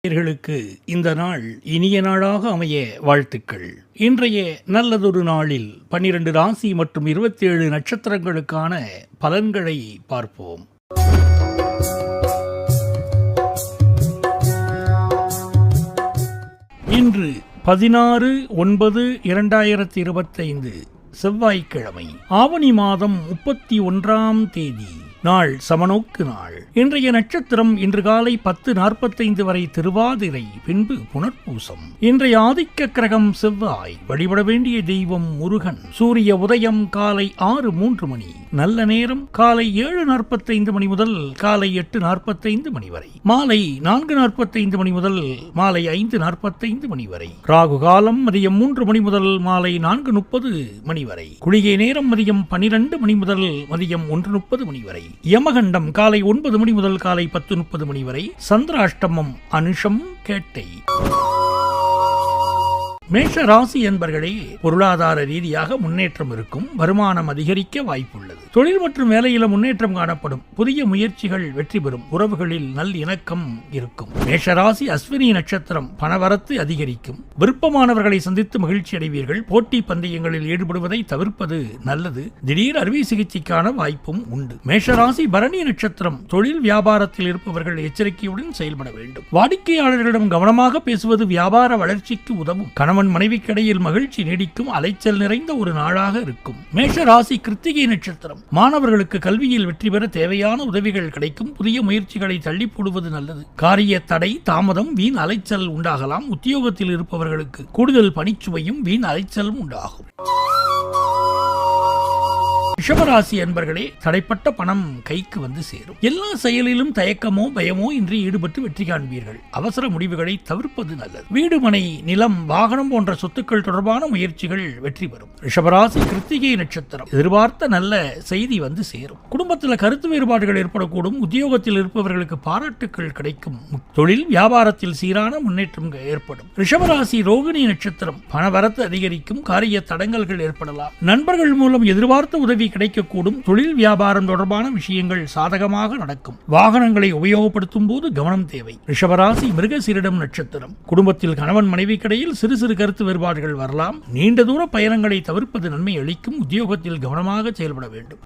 நேயர்களுக்கு இந்த நாள் இனிய நாளாக அமைய வாழ்த்துக்கள். இன்றைய நல்லதொரு நாளில் 12 ராசி மற்றும் 27 நட்சத்திரங்களுக்கான பலன்களை பார்ப்போம். இன்று 16/9/2025 செவ்வாய்க்கிழமை, ஆவணி மாதம் 31ஆம் தேதி. நாள் சமநோக்கு நாள். இன்றைய நட்சத்திரம் இன்று காலை 10:45 வரை திருவாதிரை, பின்பு புனர்பூசம். இன்றைய ஆதிக்க கிரகம் செவ்வாய். வழிபட வேண்டிய தெய்வம் முருகன். சூரிய உதயம் காலை 6:03 நல்ல நேரம் காலை 7:45 மணி முதல் காலை 8:45 மணி வரை. மாலை 4:45 மணி முதல் மாலை 5:45 மணி வரை. ராகு காலம் மதியம் 3 மணி முதல் மாலை 4:30 மணி வரை. குளிகை நேரம் மதியம் 12 மணி முதல் மதியம் 1:30 மணி வரை. யமகண்டம் காலை 9 மணி முதல் காலை 10:30 மணி வரை. சந்திராஷ்டமம் அனுஷம் கேட்டை. மேஷ ராசி என்பர்களே, பொருளாதார ரீதியாக முன்னேற்றம் இருக்கும். வருமானம் அதிகரிக்க வாய்ப்புள்ளது. தொழில் மற்றும் வேலையில முன்னேற்றம் காணப்படும். புதிய முயற்சிகள் வெற்றி பெறும். உறவுகளில் நல் இணக்கம் இருக்கும். மேஷராசி அஸ்வினி நட்சத்திரம். பணவரத்து அதிகரிக்கும். விருப்பமானவர்களை சந்தித்து மகிழ்ச்சி அடைவீர்கள். போட்டி பந்தயங்களில் ஈடுபடுவதை தவிர்ப்பது நல்லது. திடீர் அறுவை சிகிச்சைக்கான வாய்ப்பும் உண்டு. மேஷராசி பரணி நட்சத்திரம். தொழில் வியாபாரத்தில் இருப்பவர்கள் எச்சரிக்கையுடன் செயல்பட வேண்டும். வாடிக்கையாளர்களிடம் கவனமாக பேசுவது வியாபார வளர்ச்சிக்கு உதவும். கணவன் மனைவிக்கிடையில் மகிழ்ச்சி நீடிக்கும். அலைச்சல் நிறைந்த ஒரு நாளாக இருக்கும். மேஷ ராசி கிருத்திகை நட்சத்திரம். மாணவர்களுக்கு கல்வியில் வெற்றி பெற தேவையான உதவிகள் கிடைக்கும். புதிய முயற்சிகளை தள்ளி போடுவது நல்லது. காரிய தடை, தாமதம், வீண் அலைச்சல் உண்டாகலாம். உத்தியோகத்தில் இருப்பவர்களுக்கு கூடுதல் பணிச்சுமையும் வீண் அலைச்சலும் உண்டாகும். ரிஷபராசி அன்பர்களே, தடைப்பட்ட பணம் கைக்கு வந்து சேரும். எல்லா செயலிலும் தயக்கமோ பயமோ இன்றி ஈடுபட்டு வெற்றி காண்பீர்கள். அவசர முடிவுகளை தவிர்ப்பது நல்லது. வீடு, மனை, நிலம், வாகனம் போன்ற சொத்துக்கள் தொடர்பான முயற்சிகள் வெற்றி பெறும். ரிஷபராசி கிருத்திகை நட்சத்திரம். எதிர்பார்த்த நல்ல செய்தி வந்து சேரும். குடும்பத்தில் கருத்து வேறுபாடுகள் ஏற்படக்கூடும். உத்தியோகத்தில் இருப்பவர்களுக்கு பாராட்டுக்கள் கிடைக்கும். தொழில் வியாபாரத்தில் சீரான முன்னேற்றம் ஏற்படும். ரிஷபராசி ரோகிணி நட்சத்திரம். பணவரத்து அதிகரிக்கும். காரிய தடங்கல்கள் ஏற்படலாம். நண்பர்கள் மூலம் எதிர்பார்த்த உதவி கிடைக்கக்கூடும். தொழில் வியாபாரம் தொடர்பான விஷயங்கள் சாதகமாக நடக்கும். வாகனங்களை உபயோகப்படுத்தும் போது கவனம் தேவை. ரிஷபராசி மிருகசீரிடம் நட்சத்திரம். குடும்பத்தில் கணவன் மனைவிக்கிடையில் சிறு சிறு கருத்து வேறுபாடுகள் வரலாம். நீண்ட தூர பயணங்களை தவிர்ப்பது நன்மை அளிக்கும். உத்தியோகத்தில் கவனமாக செயல்பட வேண்டும்.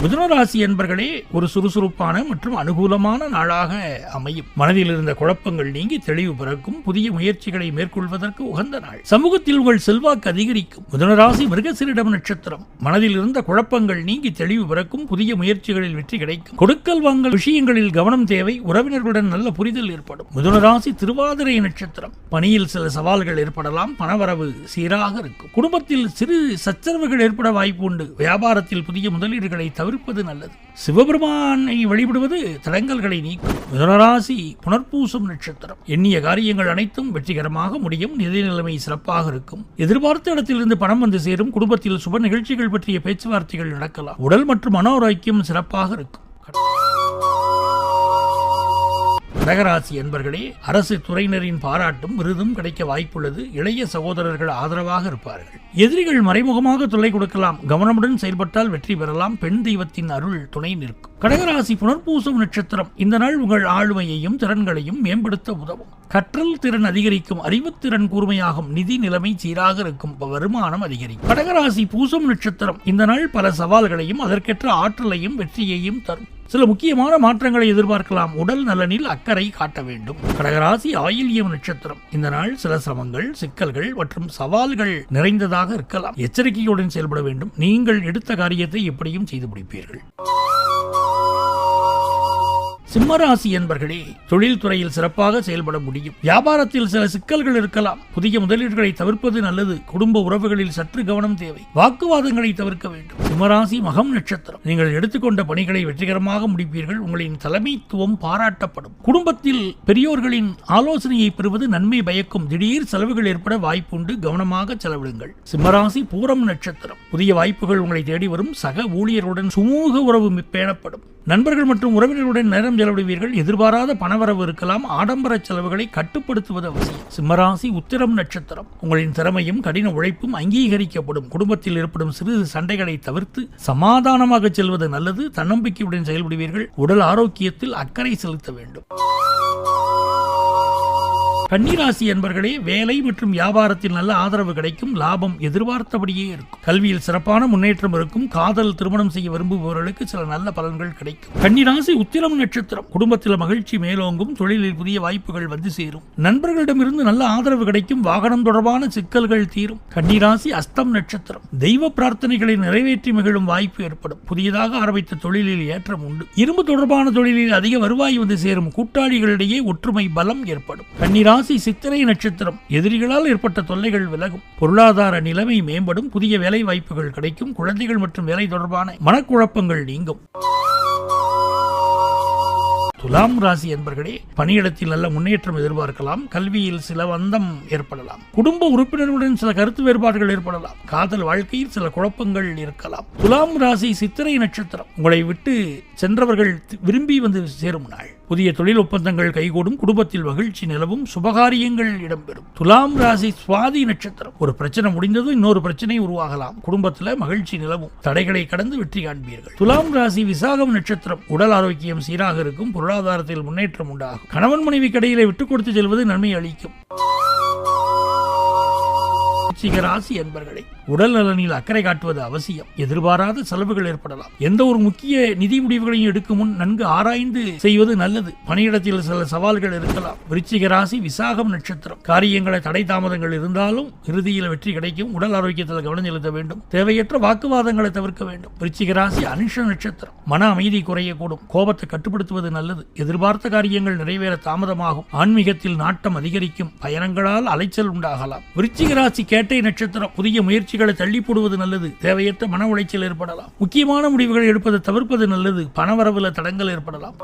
மிதுனராசி என்பர்களே, ஒரு சுறுசுறுப்பான மற்றும் அனுகூலமான நாளாக அமையும். மனதில் இருந்த குழப்பங்கள் நீங்கி தெளிவு பிறக்கும். புதிய முயற்சிகளை மேற்கொள்வதற்கு உகந்த நாள். சமூகத்தில் உங்கள் செல்வாக்கு அதிகரிக்கும். மிதுனராசி மிருகசீரிடம் நட்சத்திரம். மனதில் இருந்த குழப்பங்கள் நீங்கி தெளிவு பிறக்கும். புதிய முயற்சிகளில் வெற்றி கிடைக்கும். கொடுக்கல் வாங்கல் விஷயங்களில் கவனம் தேவை. உறவினர்களுடன் நல்ல புரிதல் ஏற்படும். மிதுனராசி திருவாதிரை நட்சத்திரம். பணியில் சில சவால்கள் ஏற்படலாம். பணவரவு சீராக இருக்கும். குடும்பத்தில் சிறு சச்சரவுகள் ஏற்பட வாய்ப்பு உண்டு. வியாபாரத்தில் புதிய முதலீடுகளை தவிர்ப்பது நல்லது. சிவபெருமானை வழிபடுவது தடங்கல்களை நீக்கும். மிதுனராசி புனர்பூசம் நட்சத்திரம். எண்ணிய காரியங்கள் அனைத்தும் வெற்றிகரமாக முடியும். நிதி நிலைமை சிறப்பாக இருக்கும். எதிர்பார்த்த இடத்திலிருந்து பணம் வந்து சேரும். குடும்பத்தில் சுப நிகழ்ச்சிகள் பற்றிய பேச்சுவார்த்தைகள் நடக்கலாம். உடல் மற்றும் மன ஆரோக்கியம் சிறப்பாக இருக்கும். கடகராசி என்பர்களே, அரசு துறையினரின் பாராட்டும் விருதும் கிடைக்க வாய்ப்புள்ளது. இளைய சகோதரர்கள் ஆதரவாக இருப்பார்கள். எதிரிகள் மறைமுகமாக தொல்லை கொடுக்கலாம். கவனமுடன் செயல்பட்டால் வெற்றி பெறலாம். பெண் தெய்வத்தின் அருள் துணை நிற்கும். கடகராசி புனர்பூசம் நட்சத்திரம். இந்த நாள் உங்கள் ஆளுமையையும் திறன்களையும் மேம்படுத்த உதவும். கற்றல் திறன் அதிகரிக்கும். அறிவுத்திறன் கூர்மையாகும். நிதி நிலைமை சீராக இருக்கும். வருமானம் அதிகரிக்கும். கடகராசி பூசம் நட்சத்திரம். இந்த நாள் பல சவால்களையும் அதற்கேற்ற ஆற்றலையும் வெற்றியையும் தரும். சில முக்கியமான மாற்றங்களை எதிர்பார்க்கலாம். உடல் நலனில் அக்கறை காட்ட வேண்டும். கடகராசி ஆயில்யம் நட்சத்திரம். இந்த நாள் சில சிரமங்கள், சிக்கல்கள் மற்றும் சவால்கள் நிறைந்ததாக இருக்கலாம். எச்சரிக்கையுடன் செயல்பட வேண்டும். நீங்கள் எடுத்த காரியத்தை எப்படியும் செய்து முடிப்பீர்கள். சிம்மராசி என்பர்களே, தொழில் துறையில் சிறப்பாக செயல்பட முடியும். வியாபாரத்தில் சில சிக்கல்கள் இருக்கலாம். புதிய முதலீடுகளை தவிர்ப்பது நல்லது. குடும்ப உறவுகளில் சற்று கவனம் தேவை. வாக்குவாதங்களை தவிர்க்க வேண்டும். சிம்மராசி மகம் நட்சத்திரம். நீங்கள் எடுத்துக்கொண்ட பணிகளை வெற்றிகரமாக முடிப்பீர்கள். உங்களின் தலைமைத்துவம் பாராட்டப்படும். குடும்பத்தில் பெரியோர்களின் ஆலோசனையை பெறுவது நன்மை பயக்கும். திடீர் செலவுகள் ஏற்பட வாய்ப்புண்டு. கவனமாக செலவிடுங்கள். சிம்மராசி பூரம் நட்சத்திரம். புதிய வாய்ப்புகள் உங்களை தேடி வரும். சக ஊழியருடன் சுமூக உறவு பேணப்படும். நண்பர்கள் மற்றும் உறவினர்களுடன் நேரம் செலவிடுவீர்கள். எதிர்பாராத பணவரவு இருக்கலாம். ஆடம்பர செலவுகளை கட்டுப்படுத்துவது அவசியம். சிம்மராசி உத்திரம் நட்சத்திரம். உங்களின் திறமையும் கடின உழைப்பும் அங்கீகரிக்கப்படும். குடும்பத்தில் ஏற்படும் சிறு சண்டைகளை தவிர்த்து தவிர்த்து சமாதானமாக செல்வது நல்லது. தன்னம்பிக்கையுடன் செயல்படுவீர்கள். உடல் ஆரோக்கியத்தில் அக்கறை செலுத்த வேண்டும். கன்னிராசி என்பர்களே, வேலை மற்றும் வியாபாரத்தில் நல்ல ஆதரவு கிடைக்கும். லாபம் எதிர்பார்த்தபடியே இருக்கும். கல்வியில் சிறப்பான முன்னேற்றம் இருக்கும். காதல் திருமணம் செய்ய விரும்புபவர்களுக்கு சில நல்ல பலன்கள் கிடைக்கும். கன்னிராசி உத்திரம் நட்சத்திரம். குடும்பத்தில் மகிழ்ச்சி மேலோங்கும். தொழிலில் புதிய வாய்ப்புகள் வந்து சேரும். நண்பர்களிடமிருந்து நல்ல ஆதரவு கிடைக்கும். வாகனம் தொடர்பான சிக்கல்கள் தீரும். கன்னிராசி அஸ்தம் நட்சத்திரம். தெய்வ பிரார்த்தனைகளை நிறைவேற்றி மகிழும் வாய்ப்பு ஏற்படும். புதியதாக ஆரம்பித்த தொழிலில் ஏற்றம் உண்டு. இரும்பு தொடர்பான தொழிலில் அதிக வருவாய் வந்து சேரும். கூட்டாளிகளிடையே ஒற்றுமை பலம் ஏற்படும். கன்னிராசி சித்திரை நட்சத்திரம். எதிரிகளால் ஏற்பட்ட தொல்லைகள் விலகும். பொருளாதார நிலைமை மேம்படும். புதிய வேலை வாய்ப்புகள் கிடைக்கும். குழந்தைகள் மற்றும் வேலை தொடர்பான மனக்குழப்பங்கள் நீங்கும். துலாம் ராசி என்பர்களே, பணியிடத்தில் நல்ல முன்னேற்றம் எதிர்பார்க்கலாம். கல்வியில் சில வந்தம் ஏற்படலாம். குடும்ப உறுப்பினர்களுடன் சில கருத்து வேறுபாடுகள் ஏற்படலாம். காதல் வாழ்க்கையில் சில குழப்பங்கள் இருக்கலாம். துலாம் ராசி சித்திரை நட்சத்திரம். உங்களை விட்டு சென்றவர்கள் விரும்பி வந்து சேரும் நாள். புதிய தொழில் ஒப்பந்தங்கள் கைகூடும். குடும்பத்தில் மகிழ்ச்சி நிலவும். சுபகாரியங்கள் இடம்பெறும். துலாம் ராசி சுவாதி நட்சத்திரம். ஒரு பிரச்சனை முடிந்ததும் இன்னொரு பிரச்சனை உருவாகலாம். குடும்பத்தில் மகிழ்ச்சி நிலவும். தடைகளை கடந்து வெற்றி காண்பீர்கள். துலாம் ராசி விசாகம் நட்சத்திரம். உடல் ஆரோக்கியம் சீராக இருக்கும். பொருளாதாரத்தில் முன்னேற்றம் உண்டாகும். கணவன் மனைவி கடையிலே விட்டுக் கொடுத்து செல்வது நன்மை அளிக்கும். ராசி என்பர்களே, உடல் நலனில் அக்கறை காட்டுவது அவசியம். எதிர்பாராத செலவுகள் ஏற்படலாம். எந்த ஒரு முக்கிய நிதி முடிவுகளையும் எடுக்கும் முன் நன்கு ஆராய்ந்து செய்வது நல்லது. பணியிடத்தில் சில சவால்கள் இருக்கலாம். விருச்சிக ராசி விசாகம் நட்சத்திரம். காரியங்களை தடை தாமதங்கள் இருந்தாலும் இறுதியில் வெற்றி கிடைக்கும். உடல் ஆரோக்கியத்தில் கவனம் செலுத்த வேண்டும். தேவையற்ற வாக்குவாதங்களை தவிர்க்க வேண்டும். விருச்சிக ராசி அனுஷ நட்சத்திரம். மன அமைதி குறையக்கூடும். கோபத்தை கட்டுப்படுத்துவது நல்லது. எதிர்பார்த்த காரியங்கள் நிறைவேற தாமதமாகும். ஆன்மீகத்தில் நாட்டம் அதிகரிக்கும். பயணங்களால் அலைச்சல் உண்டாகலாம். விருச்சிக ராசி கேட்டை நட்சத்திரம். புதிய முயற்சிகளை தள்ளி போடுவது நல்லது. தேவையற்ற மன உளைச்சல் ஏற்படலாம். முக்கியமான முடிவுகளை எடுப்பதை தவிர்ப்பது நல்லது. பணவரவுல தடங்கள் ஏற்படலாம்.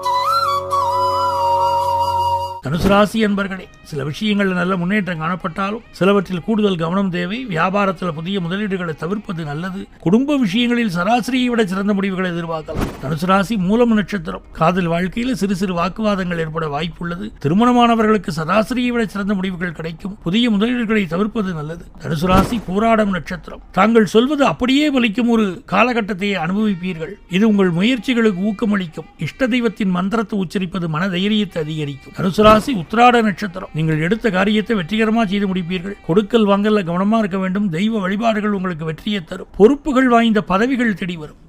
தனுசு ராசி என்பர்களே, சில விஷயங்களில் நல்ல முன்னேற்றம் காணப்பட்டாலும் சிலவற்றில் கூடுதல் கவனம் தேவை. வியாபாரத்தில் புதிய முதலீடுகளை தவிர்ப்பது நல்லது. குடும்ப விஷயங்களில் சராசரியை விட சிறந்த முடிவுகளை எதிர்பார்க்கலாம். தனுசு ராசி மூலம் நட்சத்திரம். காதல் வாழ்க்கையில் சிறு சிறு வாக்குவாதங்கள் ஏற்பட வாய்ப்புள்ளது. திருமணமானவர்களுக்கு சராசரியை விட சிறந்த முடிவுகள் கிடைக்கும். புதிய முதலீடுகளை தவிர்ப்பது நல்லது. தனுசு ராசி போராடம் நட்சத்திரம். தாங்கள் சொல்வது அப்படியே பலிக்கும் ஒரு காலகட்டத்தை அனுபவிப்பீர்கள். இது உங்கள் முயற்சிகளுக்கு ஊக்கமளிக்கும். இஷ்ட தெய்வத்தின் மந்திரத்தை உச்சரிப்பது மன தைரியத்தை அதிகரிக்கும். தனுசு ராசி உத்திராட நட்சத்திரம். நீங்கள் எடுத்த காரியத்தை வெற்றிகரமாக செய்து முடிப்பீர்கள். கொடுக்கல் வாங்கல கவனமா இருக்க வேண்டும். தெய்வ வழிபாடுகள் உங்களுக்கு வெற்றியை தரும். பொறுப்புகள் வாய்ந்த பதவிகள் தேடி வரும்.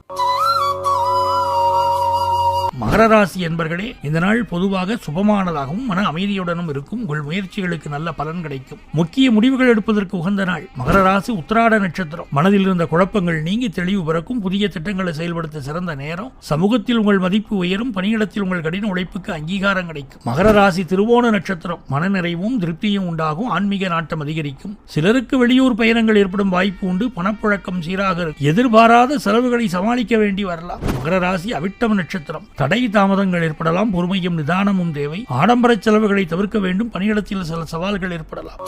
மகர ராசி என்பர்களே, இந்த நாள் பொதுவாக சுபமானதாகவும் மன அமைதியுடனும் இருக்கும். உங்கள் முயற்சிகளுக்கு நல்ல பலன் கிடைக்கும். முக்கிய முடிவுகள் எடுப்பதற்கு உகந்த நாள். மகர ராசி உத்திராட நட்சத்திரம். மனதில் இருந்த குழப்பங்கள் நீங்கி தெளிவு பிறக்கும். புதிய திட்டங்களை செயல்படுத்த சிறந்த நேரம். சமூகத்தில் உங்கள் மதிப்பு உயரும். பணியிடத்தில் உங்கள் கடின உழைப்புக்கு அங்கீகாரம் கிடைக்கும். மகர ராசி திருவோண நட்சத்திரம். மனநிறைவும் திருப்தியும் உண்டாகும். ஆன்மீக நாட்டம் அதிகரிக்கும். சிலருக்கு வெளியூர் பயணங்கள் ஏற்படும் வாய்ப்பு உண்டு. பணப்புழக்கம் சீராக இருக்கும். எதிர்பாராத செலவுகளை சமாளிக்க வேண்டி வரலாம். மகர ராசி அவிட்டம் நட்சத்திரம். தடை தாமதங்கள் ஏற்படலாம். பொறுமையும் நிதானமும் தேவை. ஆடம்பர செலவுகளை தவிர்க்க வேண்டும். பணியிடத்தில் சில சவால்கள் ஏற்படலாம்.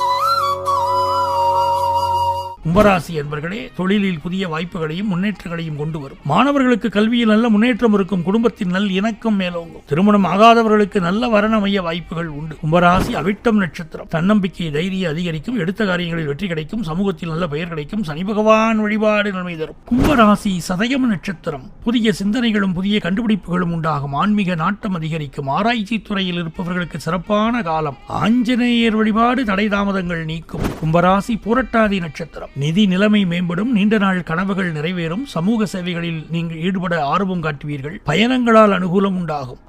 கும்பராசி என்பர்களே, தொழிலில் புதிய வாய்ப்புகளையும் முன்னேற்றங்களையும் கொண்டு வரும். மாணவர்களுக்கு கல்வியில் நல்ல முன்னேற்றம் இருக்கும். குடும்பத்தின் நல் இணக்கம் மேலோங்கும். திருமணம் ஆகாதவர்களுக்கு நல்ல வரணமைய வாய்ப்புகள் உண்டு. கும்பராசி அவிட்டம் நட்சத்திரம். தன்னம்பிக்கை தைரியம் அதிகரிக்கும். எடுத்த காரியங்களில் வெற்றி கிடைக்கும். சமூகத்தில் நல்ல பெயர் கிடைக்கும். சனி பகவான் வழிபாடு நன்மை தரும். கும்பராசி சதயம் நட்சத்திரம். புதிய சிந்தனைகளும் புதிய கண்டுபிடிப்புகளும் உண்டாகும். ஆன்மீக நாட்டம் அதிகரிக்கும். ஆராய்ச்சி துறையில் இருப்பவர்களுக்கு சிறப்பான காலம். ஆஞ்சநேயர் வழிபாடு தடை தாமதங்கள் நீக்கும். கும்பராசி புரட்டாதி நட்சத்திரம். நிதி நிலைமை மேம்படும். நீண்ட நாள் கனவுகள் நிறைவேறும். சமூக சேவைகளில் நீங்கள் ஈடுபட ஆர்வம் காட்டுவீர்கள். பயணங்களால் அனுகூலம் உண்டாகும்.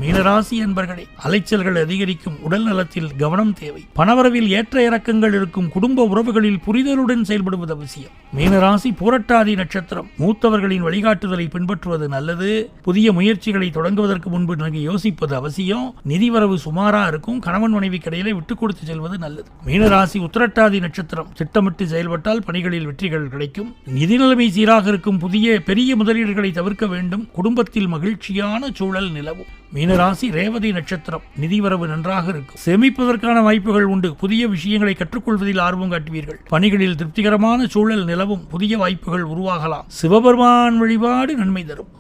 மீனராசி என்பர்களே, அலைச்சல்கள் அதிகரிக்கும். உடல் நலத்தில் கவனம் தேவை. பணவரவில் ஏற்ற இறக்கங்கள் இருக்கும். குடும்ப உறவுகளில் புரிதலுடன் செயல்படுவது அவசியம். மீனராசி புரட்டாதி நட்சத்திரம். மூத்தவர்களின் வழிகாட்டுதலை பின்பற்றுவது நல்லது. புதிய முயற்சிகளை தொடங்குவதற்கு முன்பு நன்கு யோசிப்பது அவசியம். நிதி வரவு சுமாரா இருக்கும். கணவன் மனைவி கடையிலே விட்டுக் கொடுத்து செல்வது நல்லது. மீனராசி உத்திரட்டாதி நட்சத்திரம். திட்டமிட்டு செயல்பட்டால் பணிகளில் வெற்றிகள் கிடைக்கும். நிதி நிலைமை சீராக இருக்கும். பெரிய முதலீடுகளை தவிர்க்க வேண்டும். குடும்பத்தில் மகிழ்ச்சியான சூழல் நிலவும். மீனராசி ரேவதி நட்சத்திரம். நிதிவரவு நன்றாக இருக்கும். சேமிப்பதற்கான வாய்ப்புகள் உண்டு. புதிய விஷயங்களை கற்றுக்கொள்வதில் ஆர்வம் காட்டுவீர்கள். பணிகளில் திருப்திகரமான சூழல் நிலவும். புதிய வாய்ப்புகள் உருவாகலாம். சிவபெருமான் வழிபாடு நன்மை தரும்.